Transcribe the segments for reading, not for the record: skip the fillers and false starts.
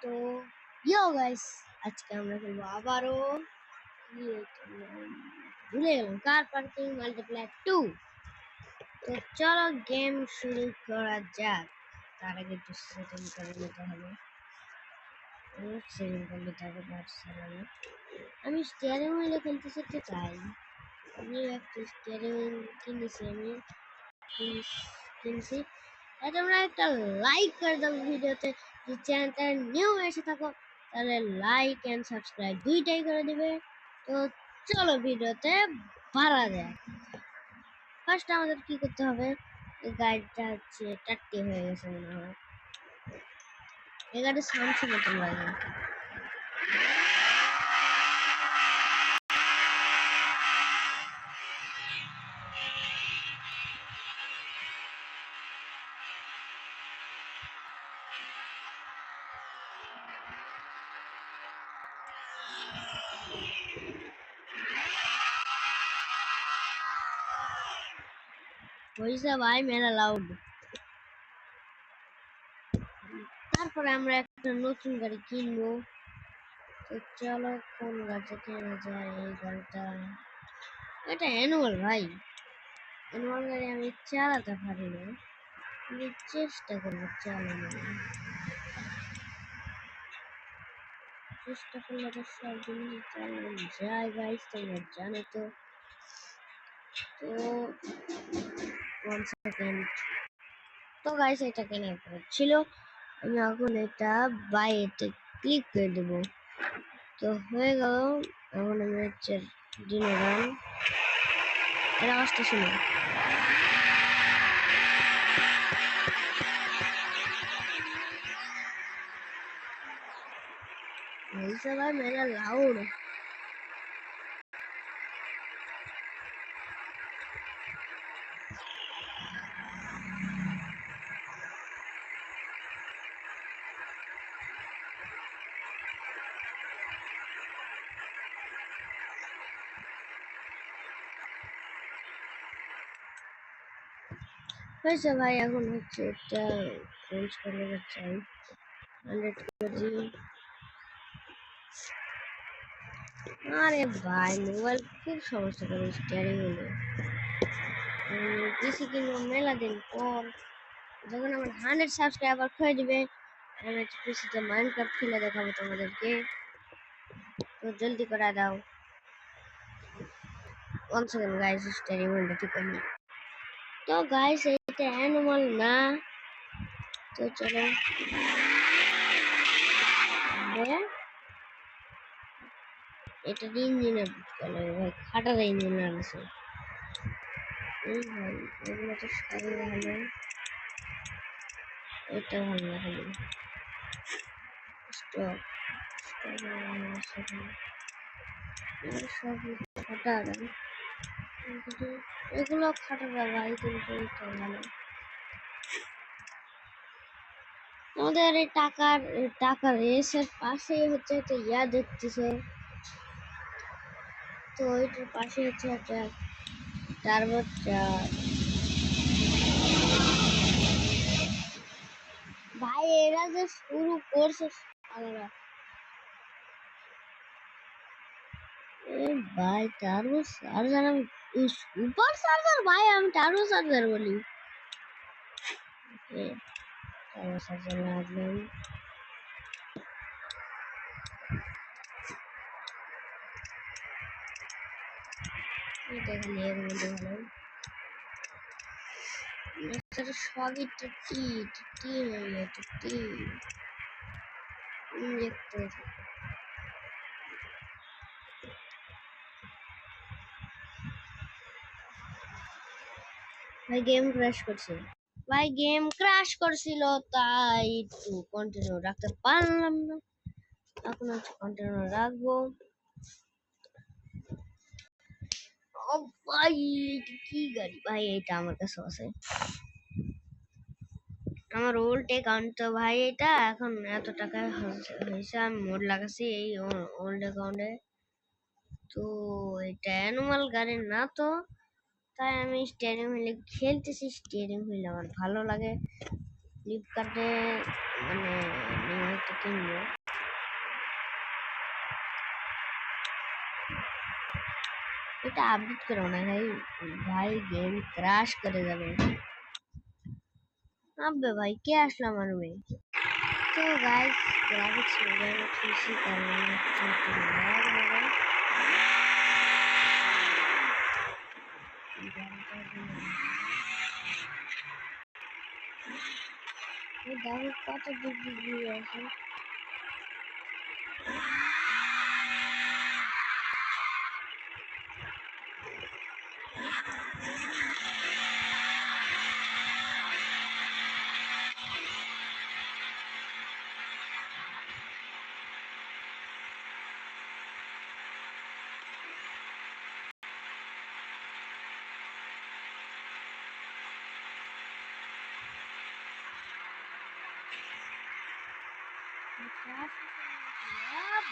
তো ইয়ো গাইস, আজকে আমরা খেলবো আবারও ইয়ে ভুলে গেলাম কার পার্কিং মাল্টিপ্লেয়ার 2। তো চলো গেম শুরু করা যাক। তার আগে একটু সেটিং করে নিতে হবে। সেটিং করলে তাকে পারছিলাম। আমি স্টিয়ারিং হুইলে খেলতেছি, তো তাই আমি একটা স্টিয়ারিং হুইল কিনছি। আর তোমরা একটা লাইক করে দাও ভিডিওতে। যদি চ্যানেলটা নিউ এসে থাকো তাহলে লাইক এন্ড সাবস্ক্রাইব দুইটাই করে দিবে। তো চলো ভিডিওতে বাড়া যায়। ফার্স্ট আমাদের কি করতে হবে, এই গাড়িটা হচ্ছে টাট্টি হয়ে গেছে মনে হয়। এই গাড়ির সাউন্ড শুনে তোমরা হয়েছে ভাই মেলা লাউড। তারপরে আমরা একটা নতুন গাড়ি কিনবো। তো চলো কোন গাড়িটা কেনা যায়। এই গাড়িটা, এটা অ্যানুয়াল ভাই। অ্যানুয়াল গাড়ি আমি চালাতে পারি না, আমি চেষ্টা করবো চালানোর। চেষ্টা করলে তো সব জিনিস চালানো যায় গাইস, তোমরা জানো তো। তো 1 সেকেন্ড। তো গাইস এটা কেনার পর ছিল, আমি এখন এটা বাইতে ক্লিক করে দেব। তো হয়ে গেল। এখন আমি হচ্ছে ডিনার রান, এর আওয়াজটা শুনো। বলছে ভাই মেলা লাউড। হয়েছে ভাই, এখন হচ্ছে এটা চেঞ্জ করে চাই 100 কেজি। আরে ভাই মোবাইল খুব সমস্যা করে স্টিয়ারিং হলে। পিসি কিনবো মেলা দিন পর, যখন আমার 100 সাবস্ক্রাইবার হয়ে যাবে আমি একটা পিসিতে মাইনক্রাফট খেলে দেখাবো তোমাদেরকে। তো জলদি করে দাও। 1 সেকেন্ড গাইস, স্টিয়ারিং হুইলটা ঠিক করে নিই। তো গাইস এটা অ্যানিমাল না, তো চলো এটা ইঞ্জিনের কালার ভাই, খাটার ইঞ্জিনিয়ার আছে। এই ভাই এগুলো তো সবই ভালো, এটা ভালো না খালি স্টক সব খাটার। এগুলো খাটারা ভাই, কিন্তু এটা ভালো। আমাদের এই টাকার রেসের পাশেই হচ্ছে একটা ইয়া দেখতেছে। তো ওইটার পাশে হচ্ছে একটা টার্বো ট্রাক। ভাই এরা যে শুরু করছে আলাদা। ভাই টার্বো চার্জার, আমি সুপার চার্জার ভাই, আমি টার্বো চার্জার বলি। টার্বো চার্জার লাগলাম। এর মধ্যে ভালো সবই টি টি হয়ে টি ইঞ্জেক্টর। ভাই গেম ক্র্যাশ করছে, ভাই গেম ক্র্যাশ করছিল, তাই একটু কন্টিনিউ রাখতে পারলাম না। এখন হচ্ছে কন্টিনিউ রাখবো। ও ভাই কি গাড়ি ভাই, এটা আমার কাছে আছে, আমার ওল্ড অ্যাকাউন্ট তো ভাই। এটা এখন এত টাকা হয়েছে, আমি মোড লাগাচ্ছি এই ওল্ড অ্যাকাউন্টে। তো এটা অ্যানুয়াল গাড়ি না, তো তাই আমি স্টিয়ারিং হুইলে খেলতেছি। স্টিয়ারিং হুইল আমার ভালো লাগে। ফ্লিপকার্টে মানে কিনবো। এটা আপডেট করো না ভাই, ভাই গেম ক্র্যাশ করে যাবে। আবে ভাই কে আসলো আমার রুমে? তো गाइस ग्राफिक्स वगैरह में ठीक कर रहे हैं तो लैग हो रहा है। ये दारू कत डिग्री আছে?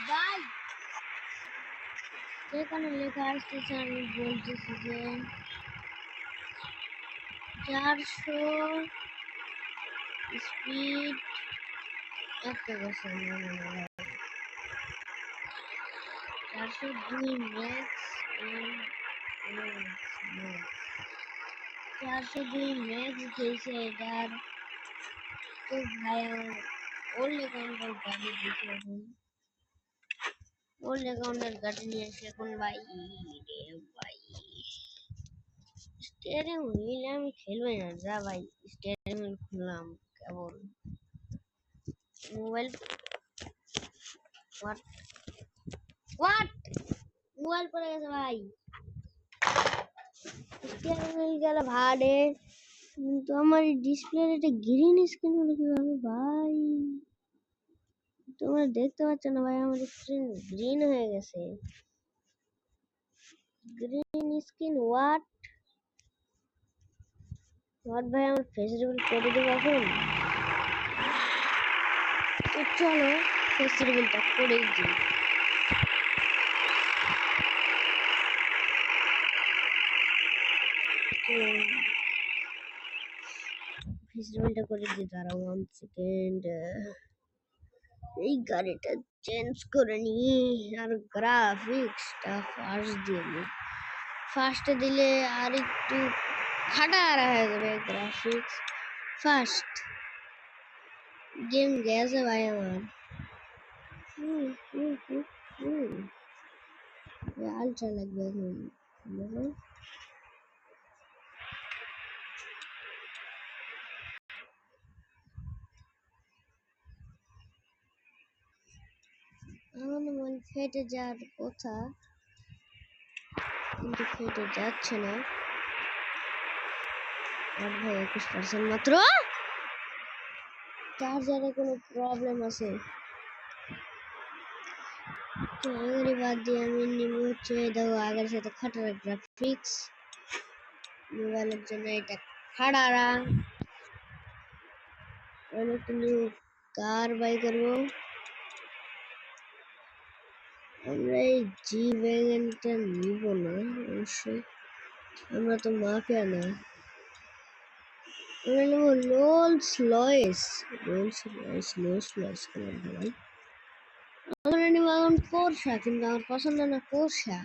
ভাই যেখানে লেখা আসতেছে আমি বলতেছি যে 400 স্পিড একটা বছর মনে হয় 402 ম্যাক্স 402 ম্যাক্স দিয়েছে এটার। তো ভাই আমার ওল্ড অ্যাকাউন্টের গাড়ি দিয়েছে এখন, ওল্ড অ্যাকাউন্টের গাড়ি নিয়ে এসে এখন ভাই রে ভাই স্টিয়ারিং হুইল আমি খেলবই না যা ভাই। স্টিয়ারিং হুইল খুললাম cable mobile what what mobile পড়ে গেছে ভাই। স্টিয়ারিং হুইল গেল ভাড়ে, কিন্তু আমার ডিসপ্লে এটা গ্রিন স্ক্রিন হলো কিভাবে ভাই? তোমরা দেখতে পাচ্ছ না ভাই আমার স্ক্রিন গ্রিন হয়ে গেছে। গ্রিন স্ক্রিন হোয়াট হোয়াট ভাই আমার ফেস রিভিল করে দেবো এখন। তো চলো ফেস রিভিলটা করেই দিই। ফেস রিভিলটা করে দিই, দাঁড়াও 1 সেকেন্ড। এই গাড়িটা চেঞ্জ করে নি আর গ্রাফিক্সটা ফার্স্ট দিয়ে নি। ফার্স্টে দিলে আর একটু খাটা হয়ে যাবে গ্রাফিক্স। ফার্স্ট গেম গেছে ভাই আমার। আলট্রা লাগবে এখন। আমার মন ফেটে যাওয়ার কথা কিন্তু ফেটে যাচ্ছে না। আর ভাই 21% মাত্র। চার্জারে কোনো প্রবলেম আছে? তো এগুলি বাদ দিয়ে আমি নিব হচ্ছে দেখো আগের সাথে খাটার গ্রাফিক্স। মোবাইলের জন্য এটা খাড়ারা। আমি একটু নিউ কার বাই করবো। আমরা এই জি ওয়াগনটা নিব না অবশ্যই, আমরা তো মাফিয়া না। আমরা নেব রোলস রয়েস। ভাই আমরা নেব এখন পোরশা, কিন্তু আমার পছন্দ না পোরশা।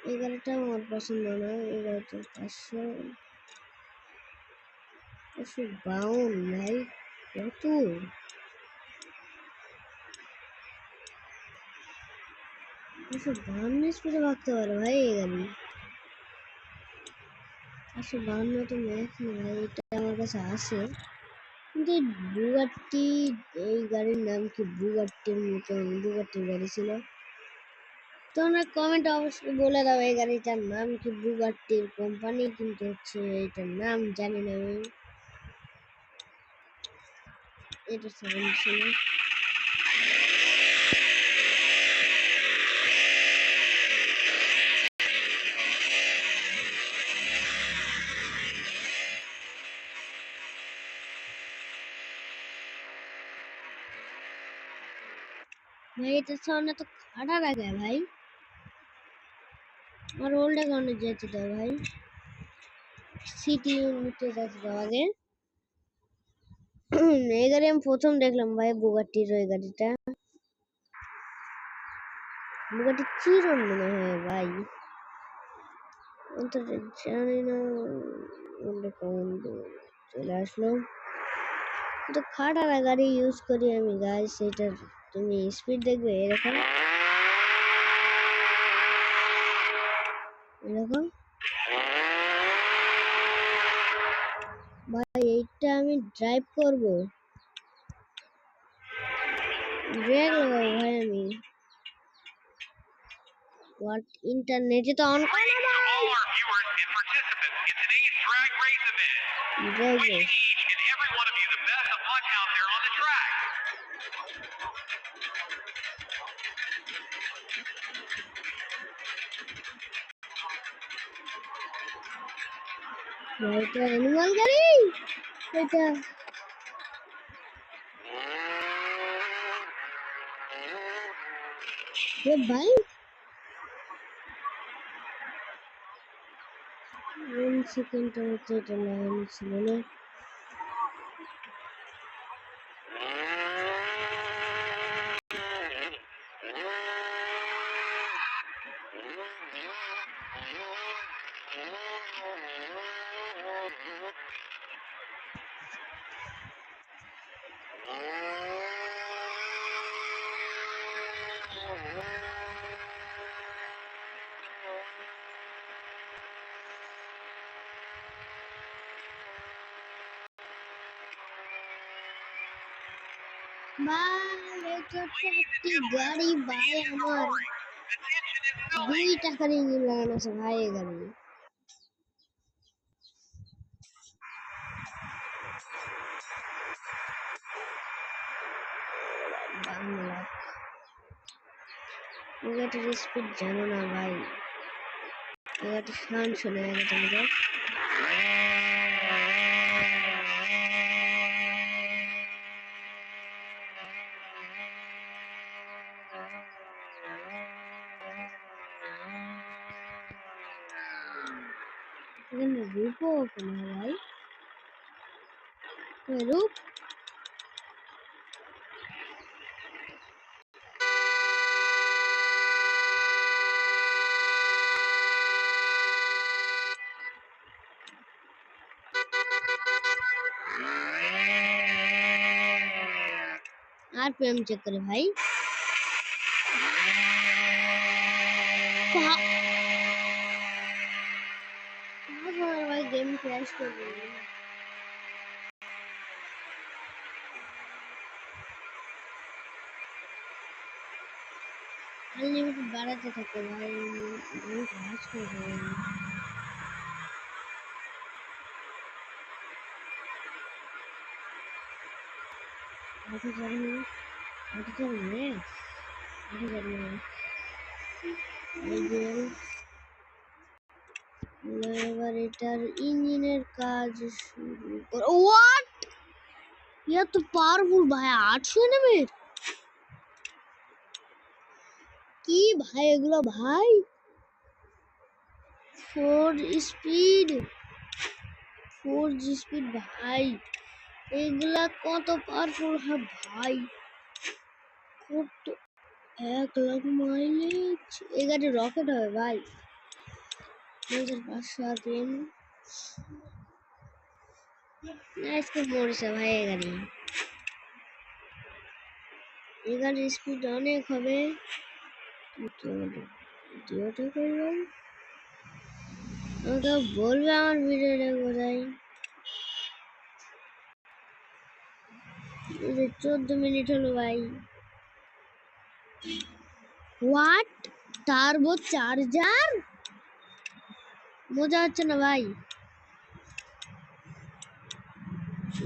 এই গাড়িটা আমার পছন্দ না। এই গাড়িটা 552 ভাই কত? 552 স্পিডে ভাগতে পারে ভাই এই গাড়ি। 552 তো ম্যাক্স না ভাই, এটা আমার কাছে আছে। কিন্তু এই বুগাট্টি, এই গাড়ির নাম কি বুগাট্টির মতন বুগাট্টির গাড়ি ছিল। তোমরা কমেন্টে অবশ্যই বলে দাও এই গাড়িটার নাম কি। বুগাট্টির কোম্পানি কিন্তু হচ্ছে এটার নাম জানি না আমি। এটা সাউন্ড ছিল ভাই। এটা সাউন্ড তো খাড়া লাগে ভাই। আমার ওল্ড অ্যাকাউন্টে যেতে দাও ভাই, সিটি নিতে যেতে দাও আগে। এই গাড়ি আমি প্রথম দেখলাম ভাই, বুগাটির ওই গাড়িটা, বুগাটি চিরন মনে হয় ভাই, অন্তত জানি না। চলে আসলো, তো খাটারা গাড়ি ইউজ করি আমি গাইস, এটার তুমি স্পিড দেখবে এরকম এরকম ভাই, এইটা আমি ড্রাইভ করব, ব্রেক লাগাবো ভাই আমি, হোয়াট ইন্টারনেটে তো অন করে না ভাই। ভাই তো অ্যানিমাল গাড়ি এটা, ভাই 1 সেকেন্ডের মতো এটা লাগানো ছিল না। ভাই এটা একটি গাড়ি ভাই, আমার 2 টাকার ইঞ্জিন লাগানো আছে ভাই এই গাড়ি। গাড়ির স্পিড জানো না ভাই, গাড়ির সাউন্ড শোনা যায় তোমাদের। এখানে রূপও ওপেন হয় ভাই, রূপ आरपीएम चेक करे भाई, भाई गेम क्रैश कर रही है। अनलिमिटेड बढ़ाते थके भाई, गेम क्रैश कर रही है। आगे जा रही है, आगे जा रही है, आगे जा रही है। এবার এটার ইঞ্জিনের কাজ শুরু করো। হোয়াট, ये तो পাওয়ারফুল ভাই, 800 নেবে কি ভাই এগুলো ভাই, 4 স্পিড ভাই, এগুলা কত পাওয়ারফুল হয় ভাই, কত 1 লাখ মাইলেজ, এই গাড়ি রকেট হবে ভাই, 2500 আরপিএম। इसको মরেছে ভাই এই গাড়ির স্পিড অনেক হবে। ভিডিওটা করলাম, আমাকে বলবে আমার ভিডিওটা কোথায়। 14 মিনিট হলো ভাই। হোয়াট, টার্বো চার্জার, মজা হচ্ছে না ভাই,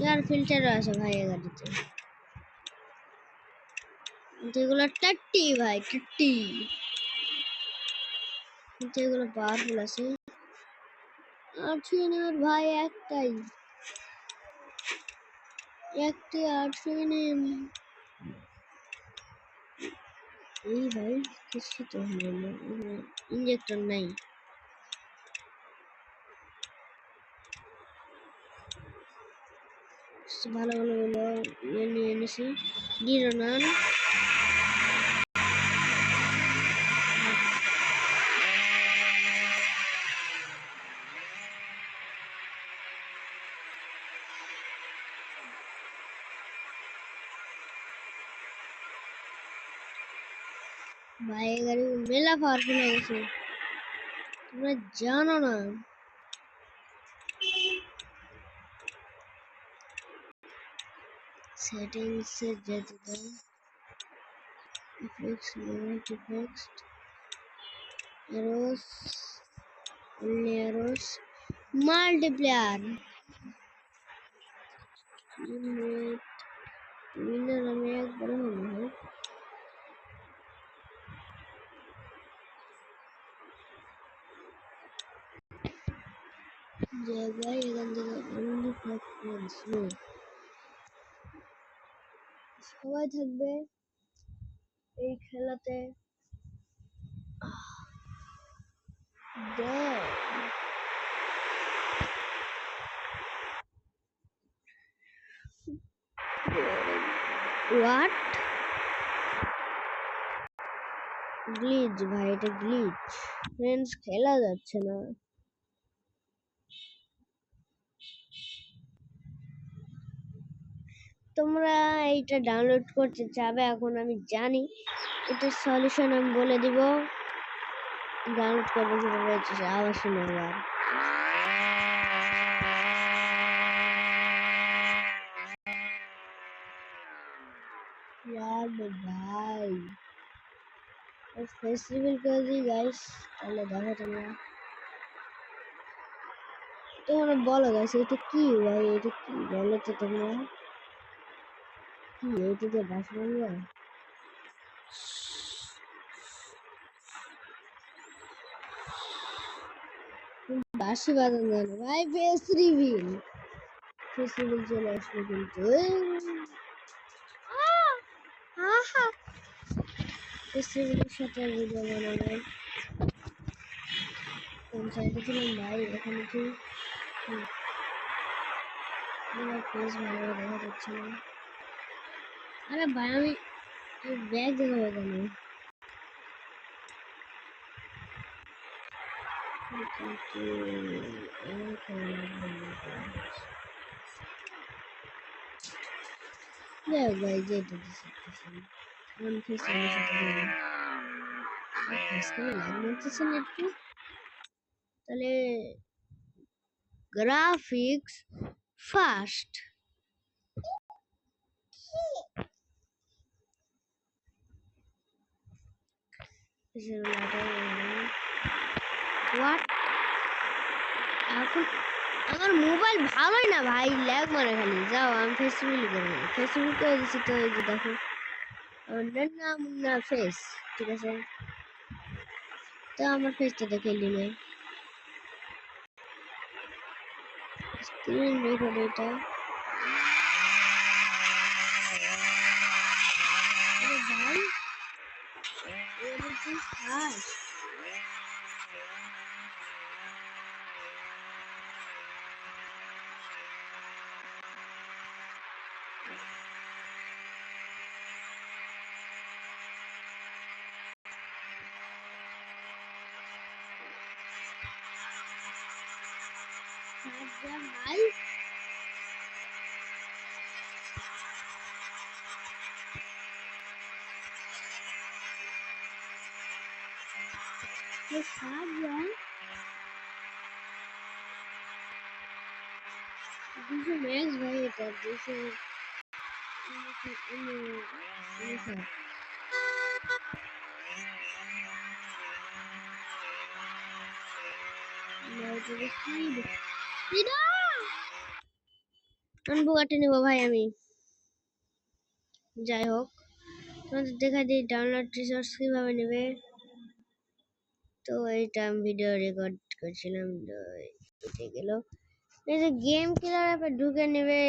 এয়ার ফিল্টার আছে ভাই এই গাড়িতে, এগুলো টাট্টি ভাই টাট্টি, কিন্তু এগুলো পাওয়ারফুল আছে। আটশো নেওয়ার ভাই একটাই 800 এনএম, এই ভাই কিছু তো হলো না, ইঞ্জেক্টর নাই। ভালো ভালো ভালো নিয়ে এনেছি ডিরোনান ভাই গাড়ি মেলা পাওয়ারফুল হয়ে গেছে তোমরা জানো না সেটিংসে যেতে দাও effects limit effects arrows only arrows multiplier winner আমি একবার হলো হয় জায়গায় এখান থেকে only preference no সবাই থাকবে এই খেলাতে হোয়াট গ্লিচ ভাই এটা গ্লিচ ফ্রেন্ডস খেলা যাচ্ছে না তোমরা এইটা ডাউনলোড করতে চাবে এখন আমি জানি এটার সলিউশন আমি বলে দিব ডাউনলোড করবে কিভাবে আওয়াজ শুনে यार भाई फेस्टिवल कर दी गाइस তাহলে দেখো তোমরা বলো গাইস এটা কি ভাই এটা কি বলো তো তোমরা কি এইটাতে বাস বলবে বাসি বাজান জানো ভাই ফেস্টিভ্যাল চলে আসলো কিন্তু ফেস্টিভ্যালের সাথে ভিডিও বানাবো কোন সাইডে ছিলাম ভাই এখানে কি আমার ফেস ভালো দেখা যাচ্ছে না আরে ভাই আমি ব্যাগ দেখাবো কেন Yeah, guys, যেটা দিচ্ছি আমি ফেস্টিভ্যালের সাথে ফেস্টিভ্যাল লাইক বলতেছেন একটু তাহলে গ্রাফিক্স ফাস্ট হোয়াট এখন আমার মোবাইল ভালোই না ভাই ল্যাগ মারে খালি যাও আমি ফেস্টিভ্যাল করবো ফেস্টিভ্যাল করে দিচ্ছি তো এই যে দেখো আমার নাম না ফেস ঠিক আছে তো আমার ফেসটা দেখে নিবে স্ক্রিন রেকর্ড এটা আরে ভাই এটা কি ফাস্ট ভাই ये साथ यार This is Max भाई এটা this is বুগাটি নেব ভাই আমি যাই হোক তোমাদের দেখা দিই ডাউনলোড রিসোর্স কিভাবে নেবে তো এইটা আমি ভিডিও রেকর্ড করছিলাম উঠে গেল এই যে গেম কিলার অ্যাপে ঢুকে নেবে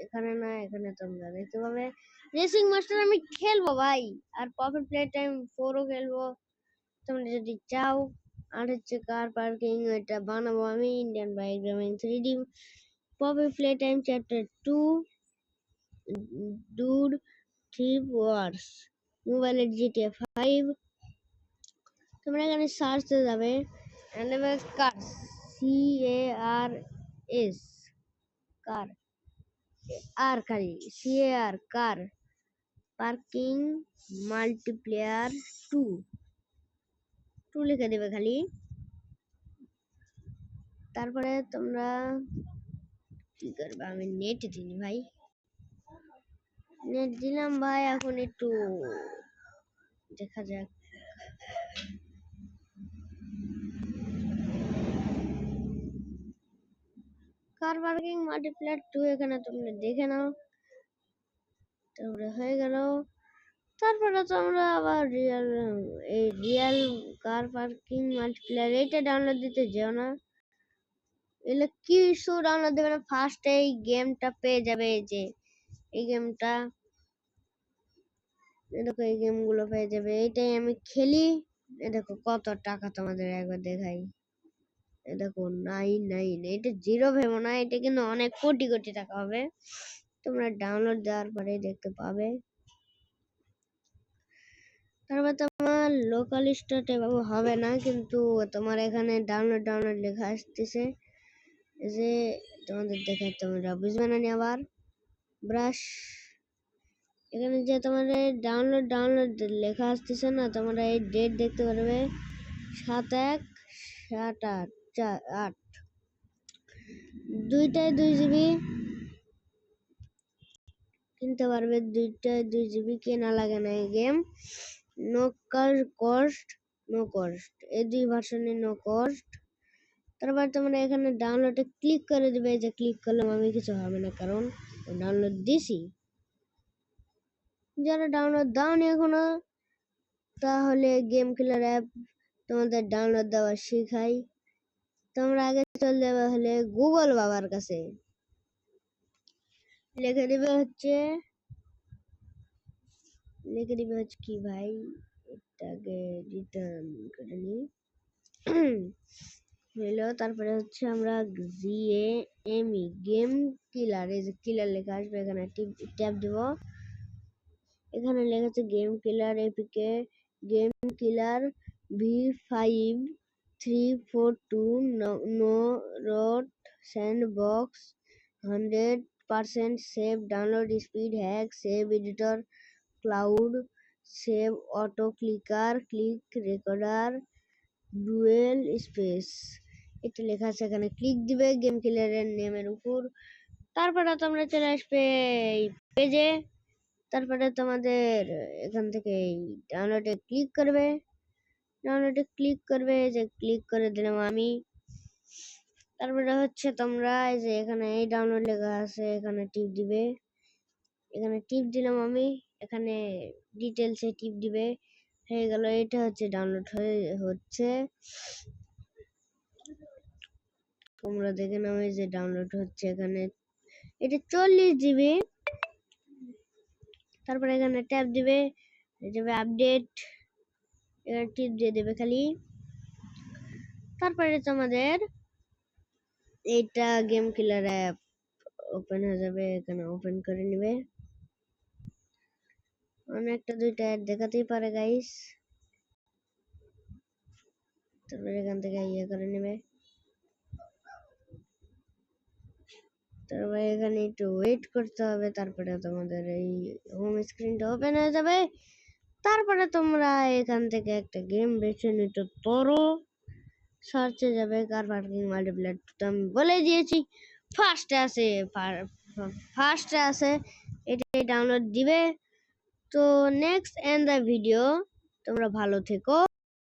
এখানে না এখানে তোমরা দেখতে পাবে রেসিং মাস্টার আমি খেলবো ভাই আর পকেট প্লে টাইম 4ও খেলবো তোমরা যদি চাও আর হচ্ছে কার পার্কিং এটা বানাবো আমি Indian bike gaming 3D Poppy Playtime Chapter 2 Dude Thief Wars মোবাইলের GTA 5 তোমরা এখানে সার্চে যাবে কার CARS কার আর খালি CAR কার পার্কিং মাল্টিপ্লেয়ার 2 লিখে দেবে খালি। তারপরে তোমরা কি করবে, আমি নেট দিই ভাই, নেট দিলাম ভাই। এখন একটু দেখা যাক। কার পার্কিং মাল্টিপ্লেয়ার 2 এখানে তোমরা দেখে নাও। তারপরে হয়ে গেল। তারপরে তোমরা আবার রিয়েল কার পার্কিং মাল্টিপ্লেয়ার এটা ডাউনলোড দিতে যেও না, এগুলো কিছু ডাউনলোড দেবে না। ফার্স্ট এই গেমটা পেয়ে যাবে, যে এই গেমটা দেখো, এই গেমগুলো পেয়ে যাবে। এটাই আমি খেলি। দেখো কত টাকা তোমাদের একবার দেখাই। দেখো 999, এটা জিরো ভেবো না, এটা কিন্তু অনেক কোটি কোটি টাকা হবে। তোমরা ডাউনলোড দেওয়ার পরে দেখতে পাবে। তারপর তোমার লোকাল স্টোরে হবে না, কিন্তু তোমার এখানে ডাউনলোড লেখা আসতেছে, যে তোমাদের দেখে তোমরা বুঝবে না। আবার ব্রাশ এখানে যে তোমাদের ডাউনলোড লেখা আসতেছে না, তোমরা এই ডেট দেখতে পারবে 7/1/7/8 দুইটায় 2 GB কিনতে পারবে। দুইটায় 2 GB কেনা লাগে না। এই গেম নো কস্ট এই দুই ভার্সনে নো কস্ট। তারপর তোমরা এখানে ডাউনলোডে ক্লিক করে দিবে। যে ক্লিক করলাম আমি, কিছু হবে না কারণ ডাউনলোড দিছি। যারা ডাউনলোড দাওনি এখনো, তাহলে গেম কিলার অ্যাপ তোমাদের ডাউনলোড দেওয়া শেখাই। তোমরা আগে চলে যাবে হলে গুগল বাবার কাছে, লিখে দিবে হচ্ছে কি ভাই, এটাকে রিটার্ন করে নি হইলো। তারপরে হচ্ছে আমরা GAME গেম কিলার, এই যে কিলার লেখা আসবে, এখানে ট্যাপ দিব। এখানে লেখা আছে game killer APK game killer V5342 no root sandbox 100% safe download speed hack save editor cloud save auto click recorder dual space, এটা লেখা আছে। এখানে ক্লিক দিবে গেম কিলারের নেমের উপর। তারপরে তোমরা চলে আসবে এই পেজে। তারপরে তোমাদের এখান থেকে ডাউনলোডে ক্লিক করবে, যে ক্লিক করে দিলাম আমি। তারপরে হচ্ছে তোমরা এই যে এখানে এই ডাউনলোড লেখা আছে, এখানে টিপ দিবে। এখানে টিপ দিলাম আমি, এখানে ডিটেলসে টিপ দিবে। হয়ে গেল। এটা হচ্ছে ডাউনলোড হচ্ছে, তোমরা দেখে নাও এই যে ডাউনলোড হচ্ছে। এখানে এটা 40 GB। তারপরে এখানে ট্যাপ দিবে, আপডেট, এখানে টিপ দিয়ে দেবে খালি। তারপরে তোমাদের এইটা গেম কিলার অ্যাপ ওপেন হয়ে যাবে। এখানে ওপেন করে নিবে। অনেকটা দুইটা অ্যাড দেখাতেই পারে গাইস। তারপরে এখান থেকে ইয়ে করে নেবে। তারপরে এখানে একটু ওয়েট করতে হবে। তারপরে তোমাদের এই হোম স্ক্রিনটা ওপেন হয়ে যাবে। তারপরে তোমরা এখান থেকে একটা গেম বেছে নিতে পারো। সার্চে যাবে কার পার্কিং মাল্টিপ্লেয়ার, তো আমি বলে দিয়েছি ফার্স্টে আছে এটাই ডাউনলোড দিবে। তো নেক্সট এন্ড দ্য ভিডিও, তোমরা ভালো থেকো।